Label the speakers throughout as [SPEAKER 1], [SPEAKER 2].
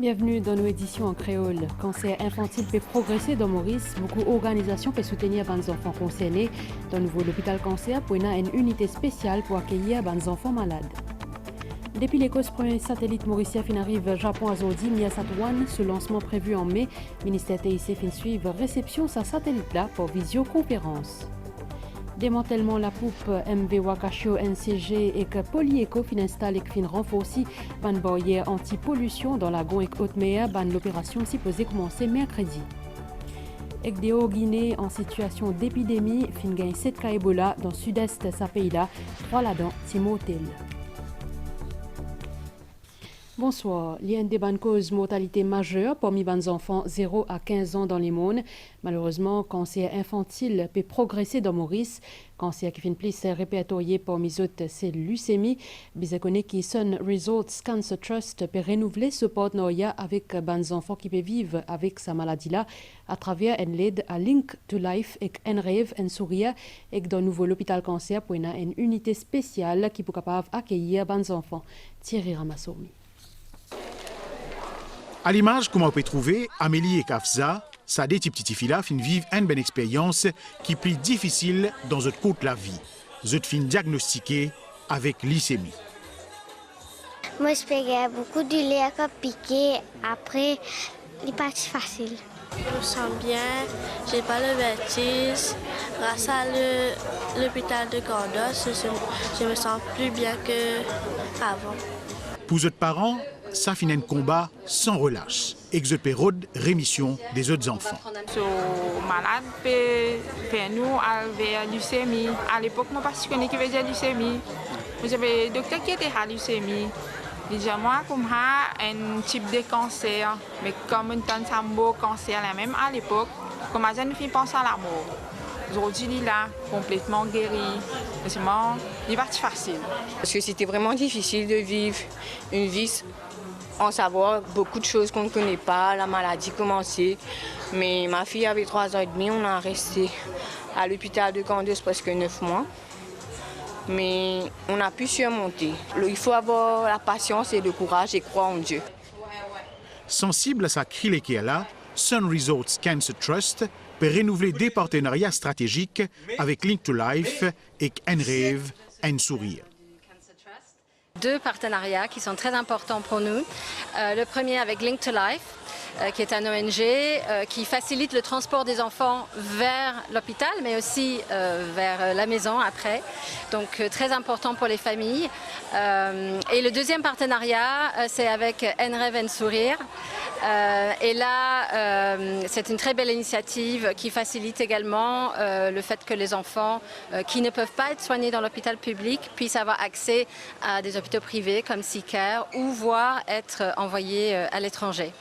[SPEAKER 1] Bienvenue dans nos éditions en créole. Cancer infantile peut progresser dans Maurice. Beaucoup d'organisations peuvent soutenir les enfants concernés. Dans le nouveau l'hôpital cancer, pour une unité spéciale pour accueillir les enfants malades. Depuis les causes premier satellite mauricien fin arrive Japon à Zodi, Miasat One, ce lancement prévu en mai, ministère TIC fin suivre réception sa satellite là pour visioconférence. Démantèlement la poupe MV Wakashio NCG et que Polyeco fin installe et fin renforcer ban barrière anti-pollution dans la Gon et Haute-Mer, ban l'opération supposée commencer mercredi. Egdeo Guinée en situation d'épidémie, fin gagne 7 cas Ebola dans le sud-est de ce pays-là, 3 là-dedans, Timothée. Bonsoir. Il y a une des bonnes causes mortalité majeure parmi les enfants 0 à 15 ans dans les mondes. Malheureusement, cancer infantile peut progresser dans Maurice. Cancer qui finit plus répertorié parmi les autres, c'est leucémie. Bien connu qui Sun Resorts Cancer Trust peut renouveler ce partenariat avec les enfants qui peuvent vivre avec sa maladie-là à travers une aide à Link to Life et un rêve, un sourire et dans le nouveau l'hôpital cancer pour une unité spéciale qui peut capable accueillir les enfants. Thierry Ramassoumi.
[SPEAKER 2] À l'image, comme on peut trouver, Amélie et Kafza, ça des petites filles là vivent une bonne expérience qui est plus difficile dans notre courte la vie. Ils fin diagnostiqués avec leucémie.
[SPEAKER 3] Moi, je payais beaucoup de lait à piquer. Après, il n'est pas facile.
[SPEAKER 4] Je me sens bien, j'ai pas le vertige. Grâce à l'hôpital de Gandos, je me sens plus bien qu'avant.
[SPEAKER 2] Pour les parents, ça finit un combat sans relâche. Exopérode, rémission des autres enfants.
[SPEAKER 5] So, malade peut faire nous avec leucémie. À l'époque, je ne sais pas qui veut dire leucémie. J'avais un docteur qui était à leucémie. Déjà, moi, comme un type de cancer, mais comme un beau cancer, la même à l'époque, comme ma jeune fille pense à la mort. Aujourd'hui, il est là, complètement guéri. C'est vraiment, il va être facile.
[SPEAKER 6] Parce que c'était vraiment difficile de vivre une vie en savoir beaucoup de choses qu'on ne connaît pas, la maladie commençait. Mais ma fille avait 3 ans et demi, on a resté à l'hôpital de Gandos presque 9 mois. Mais on a pu surmonter. Il faut avoir la patience et le courage et croire en Dieu.
[SPEAKER 2] Sensible à sa crise qui est là, Sun Resorts Cancer Trust peut renouveler des partenariats stratégiques avec Link to Life et un rêve, un sourire.
[SPEAKER 7] 2 partenariats qui sont très importants pour nous. Le premier avec Link to Life, qui est un ONG qui facilite le transport des enfants vers l'hôpital, mais aussi vers la maison après. Donc très important pour les familles. Et le deuxième partenariat, c'est avec Un rêve, un sourire. Et là, c'est une très belle initiative qui facilite également le fait que les enfants qui ne peuvent pas être soignés dans l'hôpital public puissent avoir accès à des hôpitaux privés comme Sicare ou voire être envoyés à l'étranger.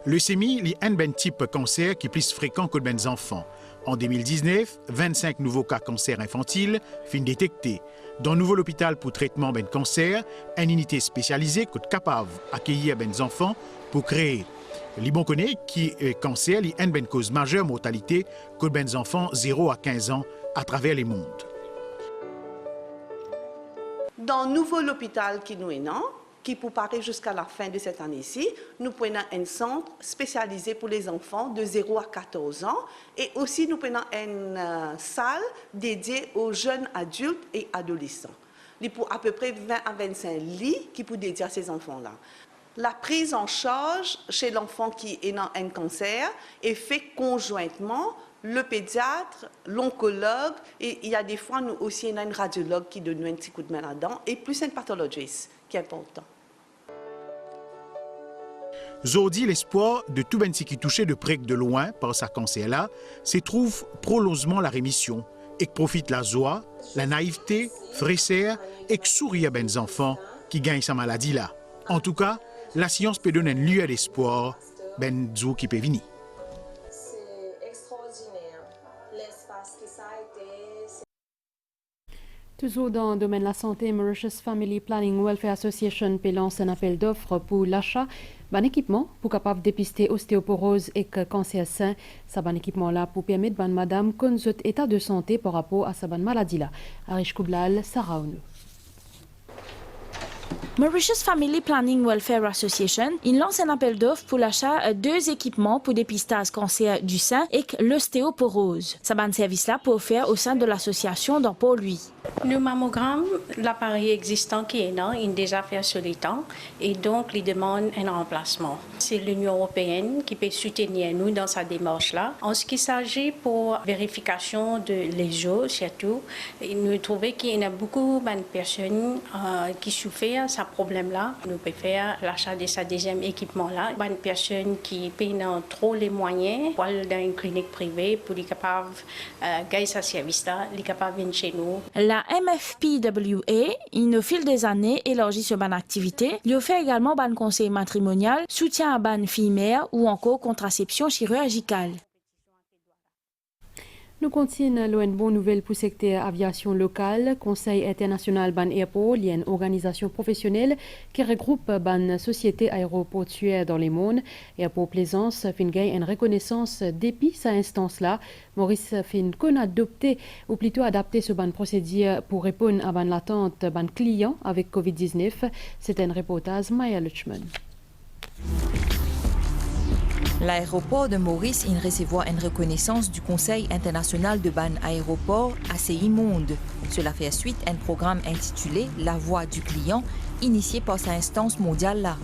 [SPEAKER 2] Leucémie est un ben type cancer qui est plus fréquent que les enfants. En 2019, 25 nouveaux cas cancer infantile fin détectés. Dans le nouvel hôpital pour traitement ben cancer, une unité spécialisée qui est capable d'accueillir les enfants pour créer. Les bons connaissent qui cancer est une ben cause majeure mortalité que les enfants 0 à 15 ans à travers le monde.
[SPEAKER 8] Dans le nouvel hôpital qui nous est non, qui peut paraître jusqu'à la fin de cette année-ci, nous prenons un centre spécialisé pour les enfants de 0 à 14 ans et aussi nous prenons une salle dédiée aux jeunes adultes et adolescents. Il y a à peu près 20 à 25 lits qui peuvent dédier à ces enfants-là. La prise en charge chez l'enfant qui est dans un cancer est faite conjointement le pédiatre, l'oncologue et il y a des fois nous aussi une radiologue qui donne un petit coup de main là-dedans et plus un pathologiste qui est important.
[SPEAKER 2] Aujourd'hui, l'espoir de tout ben qui touché de près que de loin par sa cancer-là, se trouve prolongement la rémission et que profite la joie, la naïveté, fraîcheur et que sourire ben enfants qui gagnent sa maladie-là. En tout cas, la science peut donner une lueur d'espoir ben zou qui peut venir.
[SPEAKER 9] C'est extraordinaire l'espace que ça a été.
[SPEAKER 1] Toujours dans le domaine de la santé, Mauritius Family Planning Welfare Association lance un appel d'offres pour l'achat d'un équipement pour capable dépister ostéoporose et cancer sein. Ce bon équipement là pour permettre à madame connaître état de santé par rapport à sa bonne maladie là. Arish Koublal, Sarah Ounou.
[SPEAKER 10] Mauritius Family Planning Welfare Association il lance un appel d'offres pour l'achat de 2 équipements pour dépistage cancer du sein et l'ostéoporose. Ça un service-là pour offrir au sein de l'association dans Port-Louis.
[SPEAKER 11] Le mammogramme, l'appareil existant qui est là, il est déjà fait sur les temps et donc il demande un remplacement. C'est l'Union européenne qui peut soutenir nous dans sa démarche-là. En ce qui s'agit pour vérification de lésions, surtout, nous trouvons qu'il y a beaucoup de personnes qui souffrent de ce problème-là. Nous pouvons faire l'achat de ce deuxième équipement-là. Des personnes qui payent trop les moyens pour aller dans une clinique privée pour être capables de gagner ce service-là, être capables de venir chez nous.
[SPEAKER 10] La MFPWA, au fil des années, élargit sur ban activité. Il offre également ban conseil matrimonial, soutien à ban filles mères ou encore contraception chirurgicale.
[SPEAKER 1] Nous continuons une bonne nouvelle pour le secteur aviation locale. Conseil international Ban Airport, il y a une organisation professionnelle qui regroupe ban sociétés aéroportuaires dans le monde. Airport Plaisance fin gagne une reconnaissance depuis cette instance-là. Maurice fin qu'on a adopté ou plutôt adapté ce ban procédure pour répondre à l'attente ban client avec Covid-19. C'est un reportage Maya Luchman.
[SPEAKER 12] L'aéroport de Maurice recevoir une reconnaissance du Conseil international de ban aéroport ACI Monde. Cela fait suite à un programme intitulé La voix du client, initié par sa instance mondiale là.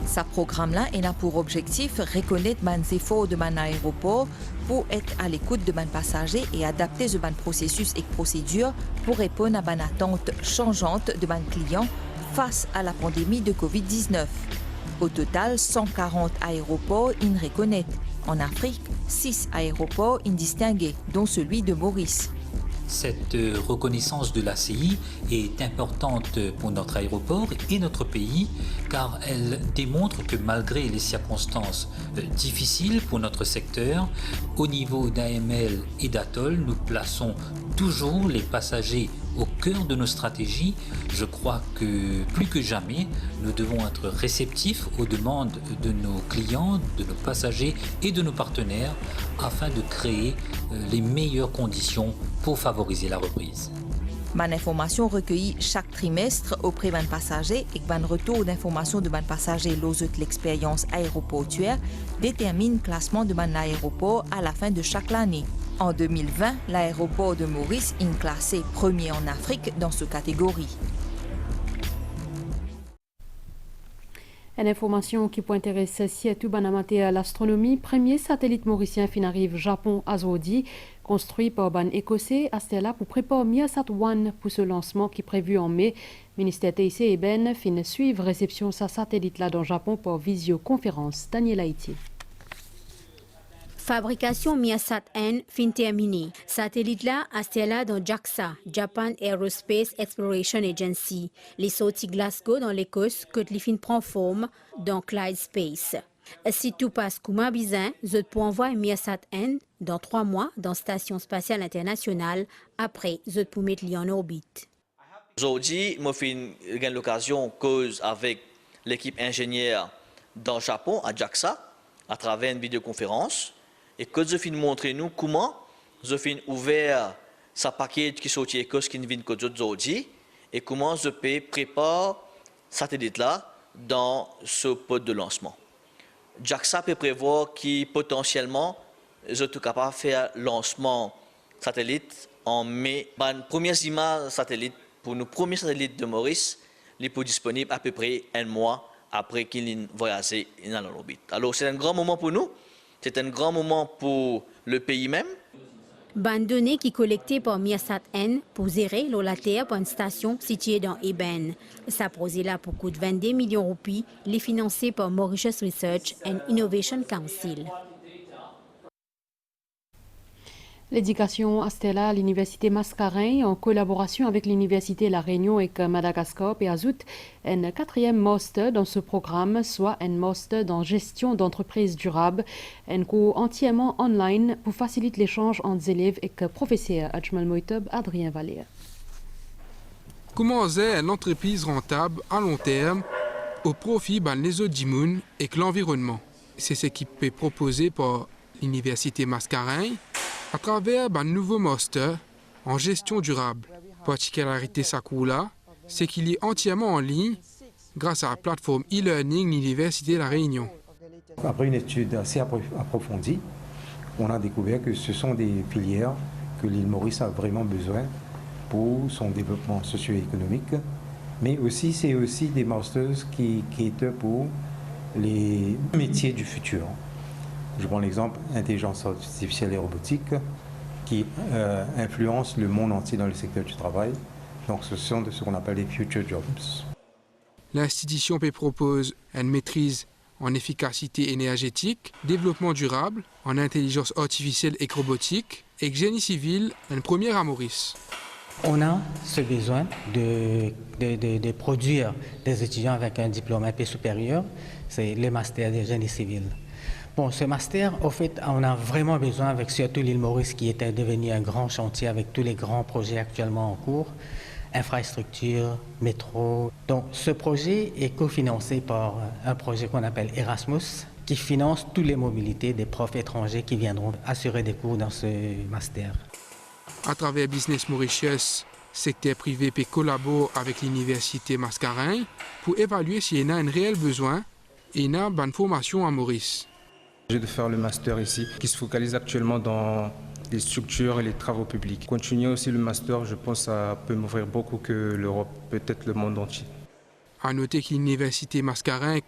[SPEAKER 12] Ce programme-là a pour objectif reconnaître les efforts de ban aéroport pour être à l'écoute de ban passagers et adapter ce ban processus et procédures pour répondre à ban attente changeante de ban clients face à la pandémie de Covid-19. Au total, 140 aéroports reconnaissent. En Afrique, 6 aéroports distingués, dont celui de Maurice.
[SPEAKER 13] Cette reconnaissance de l'ACI est importante pour notre aéroport et notre pays car elle démontre que malgré les circonstances difficiles pour notre secteur, au niveau d'AML et d'Atoll, nous plaçons toujours les passagers au cœur de nos stratégies. Je crois que plus que jamais, nous devons être réceptifs aux demandes de nos clients, de nos passagers et de nos partenaires afin de créer les meilleures conditions pour favoriser la reprise.
[SPEAKER 12] Ban information recueillie chaque trimestre auprès d'un passager et ban retour d'informations de ban passager lors de l'expérience aéroportuaire détermine le classement de ban aéroport à la fin de chaque année. En 2020, l'aéroport de Maurice est classé premier en Afrique dans cette catégorie.
[SPEAKER 1] Une information qui peut intéresser surtout en matière l'astronomie. Premier satellite mauricien fin arrive Japon Azodi, construit par ban écossais Astella pour préparer Miasat One pour ce lancement qui est prévu en mai. Ministère TIC et Ben fin suivre réception sa satellite là dans le Japon pour visioconférence. Daniel Haïti.
[SPEAKER 14] Fabrication Miasat N fin terminée. Satellite là, Astella dans JAXA, Japan Aerospace Exploration Agency. Les sorties Glasgow dans l'Écosse, que les fin prend forme dans Clyde Space. Si tout passe comme un bizin, je peux envoyer Miasat N dans 3 mois dans Station Spatiale Internationale. Après, je peux mettre en orbite.
[SPEAKER 15] Aujourd'hui, moi j'ai eu l'occasion de cause avec l'équipe ingénieure dans le Japon, à JAXA, à travers une vidéoconférence. Et que je finis montrer nous comment je finis ouvert sa paquet qui sortit Écosse qui vient que aujourd'hui et comment je peux préparer satellite là dans ce pod de lancement. JAXA peut prévoir qui potentiellement je suis capable de faire lancement satellite en mai. Les premières images satellite pour nos premiers satellites de Maurice, les sont disponibles à peu près un mois après qu'ils voyagé dans l'orbite. Alors c'est un grand moment pour nous. C'est un grand moment pour le pays même.
[SPEAKER 14] Bande données qui collectées par Miasat N pour gérer la Terre pour une station située dans Eben. Ça projet là pour coût de 22 millions de roupies, les financés par Mauritius Research and Innovation Council.
[SPEAKER 1] L'éducation Astella à l'Université Mascarin, en collaboration avec l'Université La Réunion et Madagascar, et ajoute un 4e master dans ce programme, soit un master dans gestion d'entreprises durables, un cours entièrement online pour faciliter l'échange entre élèves et professeurs. Ajmal Moitob, Adrien Valère.
[SPEAKER 16] Comment est une entreprise rentable à long terme au profit des autres dimoun et de l'environnement? C'est ce qui est proposé par l'Université Mascarin à travers un nouveau master en gestion durable. Particularité Sakula, c'est qu'il est entièrement en ligne grâce à la plateforme e-learning de l'Université de La Réunion.
[SPEAKER 17] Après une étude assez approfondie, on a découvert que ce sont des filières que l'île Maurice a vraiment besoin pour son développement socio-économique, mais aussi c'est aussi des masters qui étaient pour les métiers du futur. Je prends l'exemple intelligence artificielle et robotique qui influence le monde entier dans le secteur du travail. Donc ce sont de ce qu'on appelle les future jobs.
[SPEAKER 16] L'institution propose une maîtrise en efficacité énergétique, développement durable, en intelligence artificielle et robotique, et génie civil, une première à Maurice.
[SPEAKER 18] On a ce besoin de produire des étudiants avec un diplôme un peu supérieur, c'est le master de génie civil. Bon, ce master, au fait, on a vraiment besoin, avec surtout l'île Maurice qui était devenu un grand chantier avec tous les grands projets actuellement en cours, infrastructure, métro. Donc ce projet est cofinancé par un projet qu'on appelle Erasmus, qui finance toutes les mobilités des profs étrangers qui viendront assurer des cours dans ce master.
[SPEAKER 16] À travers Business Mauritius, secteur privé peut collaborer avec l'Université Mascarin pour évaluer s'il y en a un réel besoin et il y a une formation à Maurice.
[SPEAKER 19] J'ai de faire le master ici, qui se focalise actuellement dans les structures et les travaux publics. Continuer aussi le master, je pense que ça peut m'ouvrir beaucoup que l'Europe, peut-être le monde entier.
[SPEAKER 16] À noter que l'Université Mascarin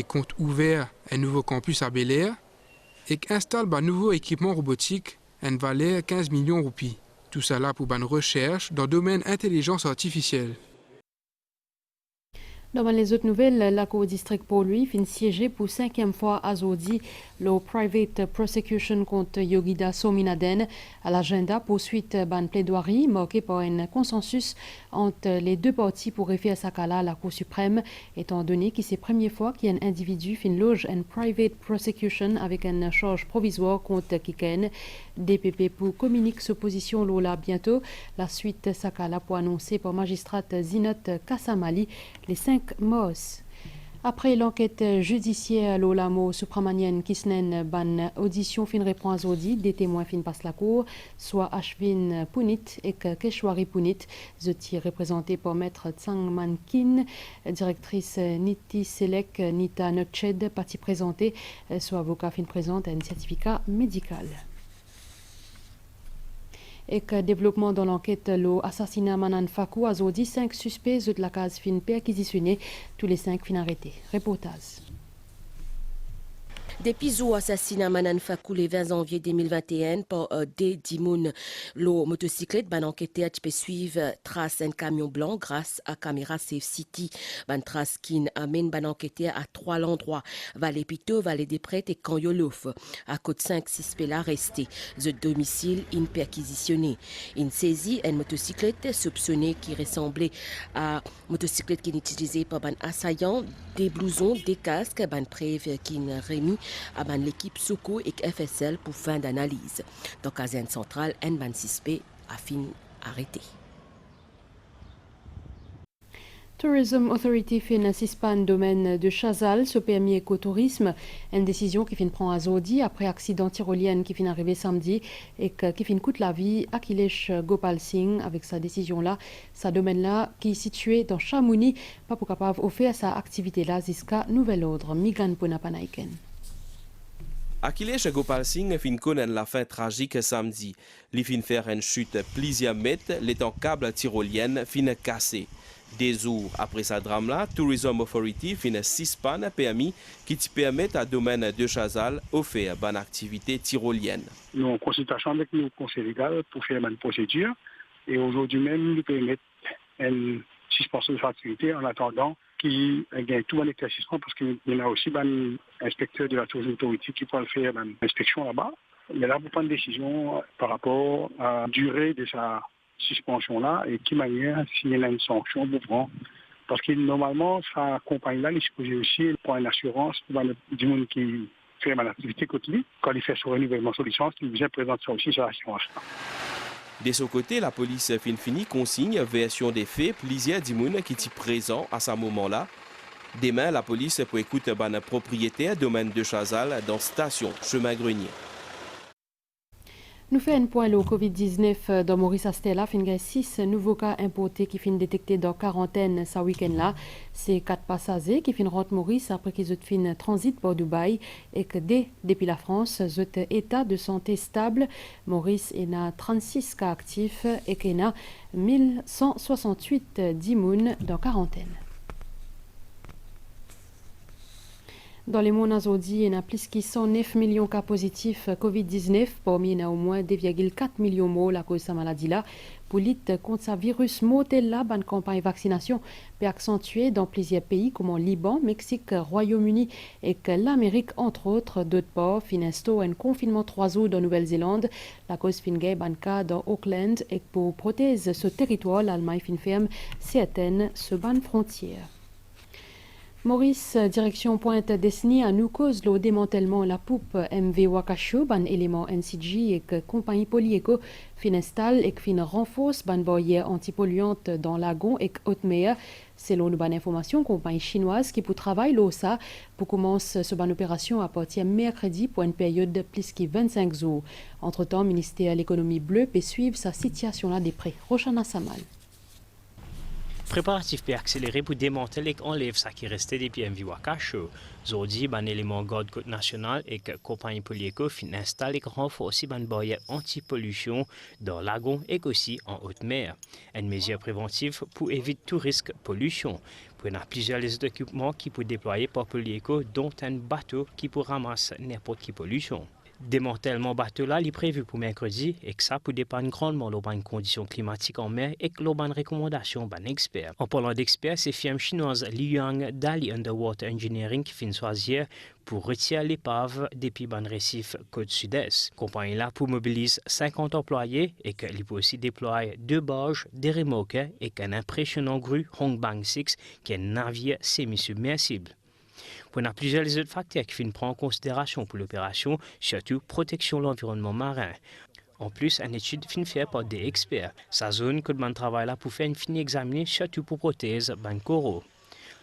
[SPEAKER 16] compte ouvert un nouveau campus à Bel-Air et installe un nouveau équipement robotique à une valeur de 15 millions de roupies. Tout cela pour une recherche dans le domaine intelligence artificielle.
[SPEAKER 1] Dans les autres nouvelles, la Cour district pour lui fin siéger pour 5e fois à Zodi le private prosecution contre Yogida Sominaden à l'agenda poursuite ban plaidoirie marquée par un consensus entre les deux parties pour refaire sa cala à la Cour suprême, étant donné que c'est la première fois qu'un individu fin loge une private prosecution avec une charge provisoire contre Kiken. DPP pour communique sa position Lola bientôt. La suite sa cala pour annoncer par magistrate Zinat Kassamali les 5 morts. Après l'enquête judiciaire Lolamo Supramanian Kisnen ban audition fin reprend à Zodi, des témoins fin passe la cour, soit Ashwin Punit et Keshwari Punit, zoti représenté par maître Tsangman Kin, directrice Niti Selek Nita Nokched, partie présentée, soit avocat fin présente un certificat médical. Et que développement dans l'enquête, l'assassinat Manan Fakou a Zodi, 5 suspects de la case fin perquisitionnés, tous les 5 fin arrêtés. Reportage.
[SPEAKER 20] Depuis l'assassinat Manan Fakou le 20 janvier 2021 par des Dimoun, le motocyclette ban enquêteur peut suivre trace un camion blanc grâce à caméra Safe City. Ban trace qui amène ban enquêteur à 3 endroits, Vallée Pito, Vallée des Prêtres et Kanyolof. À côté 5 suspects là restés, de domicile in perquisitionné. In saisie une motocyclette soupçonnée qui ressemblait à motocyclette qui est utilisée par ban assaillant, des blousons, des casques, ban preuve qui remis à l'équipe Soko et FSL pour fin d'analyse. Dans la caserne centrale, un ban suspect a fini arrêté.
[SPEAKER 1] Tourism Authority fin suspend domaine de Chazal, ce permis écotourisme, une décision qui fin prend à Zodi après accident tyrolien qui fin arrivé samedi et qui fin coûte la vie à Akhilesh Gopal Singh avec sa décision là, sa domaine là qui est situé dans Chamouni, pas pour capable offrir sa activité là jusqu'à nouvel ordre. Migan Ponapanaiken.
[SPEAKER 21] Akhilesh Gopal Singh fin connaître la fin tragique samedi. Il fin faire une chute plusieurs mètres, l'étang câble tyrolienne fin cassé. Des jours après ce drame-là, Tourism Authority fin suspend un permis qui te permet à domaine de Chazal offrir une activité tyrolienne.
[SPEAKER 22] Nous en consultation avec le conseil légal pour faire une procédure et aujourd'hui même nous permettre une suspension de l'activité en attendant qu'il gagne tout un éclaircissement parce qu'il y a aussi un inspecteur de la Tourism Authority qui peut faire une inspection là-bas. Mais là, pour prendre une décision par rapport à la durée de sa suspension-là et qui manière s'il y a une sanction pour prendre. Parce que normalement, sa compagnie-là, il est supposé aussi prendre une assurance pour du monde qui fait une activité contre lui. Quand il fait son renouvellement de licence, il vient présenter ça aussi sur l'assurance-là.
[SPEAKER 21] De son côté, la police fini consigne version des faits plusieurs dimoun qui étaient présents à ce moment-là. Demain, la police peut écouter un propriétaire domaine de Chazal dans station Chemin Grenier.
[SPEAKER 1] Nous faisons un point au Covid-19 dans Maurice Astella. Il y a 6 nouveaux cas importés qui finissent détectés dans quarantaine ce week-end-là. C'est 4 passagers qui finissent rentrent Maurice après qu'ils ont fait un transit pour Dubaï et que depuis la France, ils ont état de santé stable. Maurice a 36 cas actifs et qu'il y a 1168 d'immunes dans quarantaine. Dans les mois aujourd'hui, il y a plus de 109 millions de cas positifs Covid-19. Parmi il y a au moins 2,4 millions de morts à cause de cette maladie-là. Pour lutter contre ce virus mortel, une campagne de vaccination peut accentuer dans plusieurs pays comme Liban, Mexique, Royaume-Uni et l'Amérique, entre autres. D'autres part, Finesto un confinement 3 jours dans Nouvelle-Zélande. La cause finit un cas dans Auckland et pour protéger ce territoire, l'Allemagne ferme certaines ce ban frontières. Maurice, direction Pointe-Desni, à nous cause le démantèlement la poupe MV Wakasho, ban élément NCG et que compagnie Polyeco finestal et fin renforce ban barrière antipolluante dans lagon et haute-mer. Selon une bonne information, compagnie chinoise qui pour travailler l'OSA pour commencer ce ban opération à partir mercredi pour une période de plus que 25 jours. Entre-temps, le ministère de l'économie bleue peut suivre sa situation là des près. Rochana Samal.
[SPEAKER 3] Préparatifs pour accélérer pour démanteler et enlever ça qui restait depuis MV Wakasho. Aujourd'hui, un élément garde côte nationale et que compagnie Polyeco fin installe et renforce une barrière anti-pollution dans le lagon et aussi en haute mer. Une mesure préventive pour éviter tout risque de pollution. Il y a plusieurs équipements qui peuvent déployer par Polyeco, dont un bateau qui peut ramasser n'importe quelle pollution. Démantèlement bateau là est prévu pour mercredi et que ça peut dépendre grandement de les conditions climatiques en mer et que les recommandations des experts. En parlant d'experts, c'est la firme chinoise Liuyang Dali Underwater Engineering qui finit choisir pour retirer l'épave depuis le récif côte sud-est. La compagnie là pour mobiliser 50 employés et qu'elle peut aussi déployer 2 barges, des remorques et qu'un impressionnant grue Hongbang 6 qui est un navire semi-submersible. On a plusieurs autres facteurs qui prennent en considération pour l'opération, surtout protection de l'environnement marin. En plus, une étude est faite par des experts. Sa zone que le travail là pour faire une fin examinée, surtout pour protéger les coraux.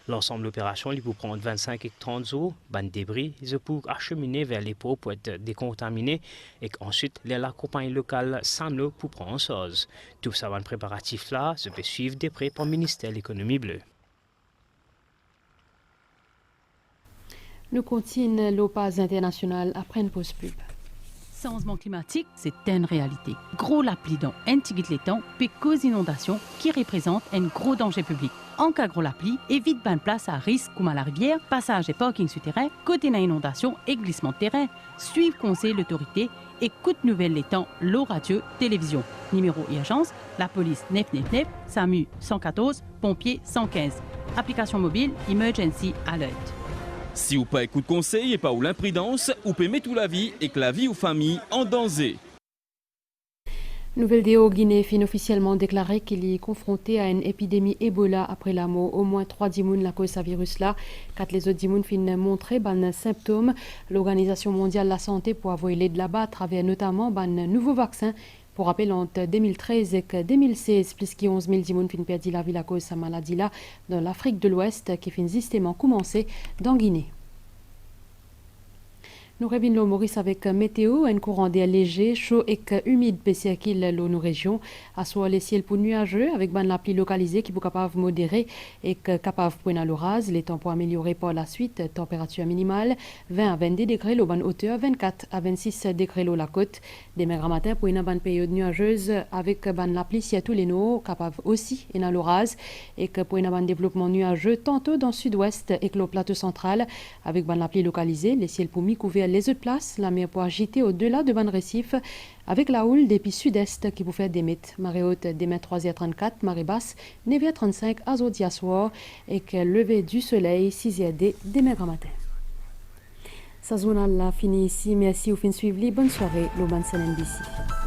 [SPEAKER 3] L'ensemble de l'opération peut prendre 25 et 30 jours. Les débris pour acheminer vers les pots pour être décontaminés et ensuite la compagnie locale Sanlo pour prendre en charge. Tout ça, les préparatifs là, se peut suivre de près par le ministère de l'économie bleue.
[SPEAKER 1] Nous continuons l'OPAS international après une pause pub.
[SPEAKER 4] Changement climatique, c'est une réalité. Gros la pluie dans un petit les temps peut cause inondation qui représente un gros danger public. En cas gros la pluie, évite ben place à risque comme à la rivière, passage et parking souterrain, côté d'une inondation et glissement de terrain. Suivre conseil l'autorité, écoute nouvelles les temps, l'eau radio, télévision. Numéro et agence, la police 999, SAMU 114, pompiers 115. Application mobile, Emergency Alert.
[SPEAKER 23] Si ou pas écoute conseil et pas ou l'imprudence, ou peut mettre tout la vie et que la vie ou famille en danger.
[SPEAKER 1] Nouvelle-Guinée fin officiellement déclaré qu'il est confronté à une épidémie Ebola après la mort au moins 3 dimoun la cause de ce virus-là. 4 les autres dimoun fin montré ban symptômes. L'Organisation mondiale de la santé pour avoir l'aide là-bas à travers notamment ban nouveau vaccin. Pour rappel, entre 2013 et 2016, plus de 11 000 dimoun fin perdu la vie à cause de cette maladie-là dans l'Afrique de l'Ouest qui fin justement commencé dans Guinée. Nous revenons Maurice avec météo, un courant d'air léger, chaud et humide peut circuler dans nos régions. À soit les ciels pour nuageux avec la pluie localisée qui peut capable modérer et capable de prendre l'orage. Les temps pour améliorer par la suite. Température minimale 20 à 22 degrés au ban hauteur, 24 à 26 degrés la côte. Demain matin pour une bonne période nuageuse avec la pluie sur tous les nord, capable aussi et dans l'orage et que pour une bonne développement nuageux tantôt dans le sud-ouest et le plateau central avec la pluie localisée. Les ciels pour mi-couverts les autres places, la mer pour agiter au-delà de Ban Récif avec la houle des pays sud-est qui vous fait des mètres. Marée haute demain 3h34, marée basse 9h35 à Zodi à soir et que lever du soleil 6h demain matin. Sa zone là fini ici. Merci au fin suivre. Bonne soirée, le Ban NBC.